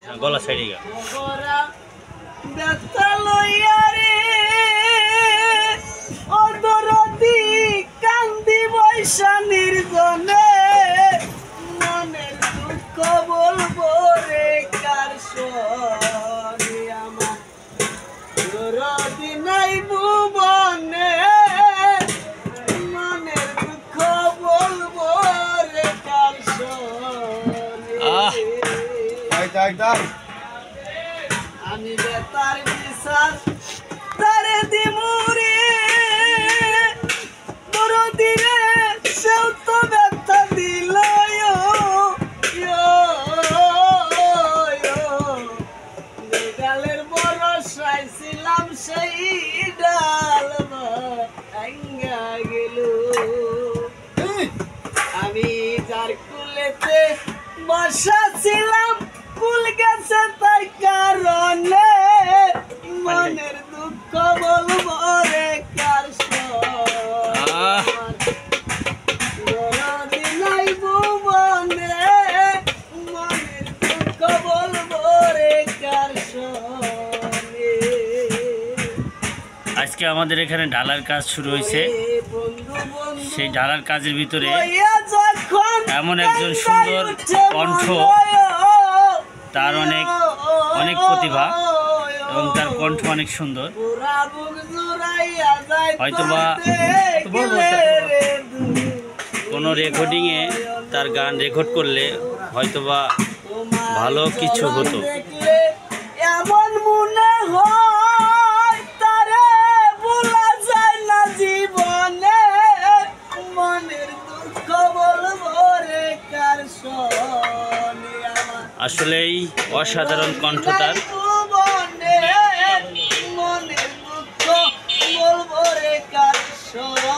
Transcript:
গলা সাইডে গা কান্দি বৈশা নির্জনে মনের দুঃখ বলবো রে কার সনে আমার দরদি নাই ভুবনে মনের দুঃখ বলবো রে কার সনে আমি বেতার বিশ্বাস তারে দিমুরে দরদি রে সেও তো ব্যথা দিল ডালের বরসায় ছিলাম সেই ডাল ভাঙ্গা গেল আমি যার কুলেতে বসা ছিলাম কুল গেছে তাই কারণে মনের দুঃখ বলবো রে কার সনে নাই ভুবনে মনের দুঃখ বলবো রে কার সনে। আজকে আমাদের এখানে ঢালার কাজ শুরু হয়েছে। সেই ঢালার কাজের ভিতরে এমন একজন সুন্দর কণ্ঠ, তার অনেক প্রতিভা এবং তার কণ্ঠ অনেক সুন্দর। হয়তোবা কোনো রেকর্ডিংয়ে তার গান রেকর্ড করলে হয়তোবা ভালো কিছু হতো। এমন মনে হয় তারে ভোলা যায় না জীবনে মনের দুঃখ বলবো রে কার সনে আমার আসলেই অসাধারণ কণ্ঠ তার। মনের দুঃখ বলবো রে কার সনে।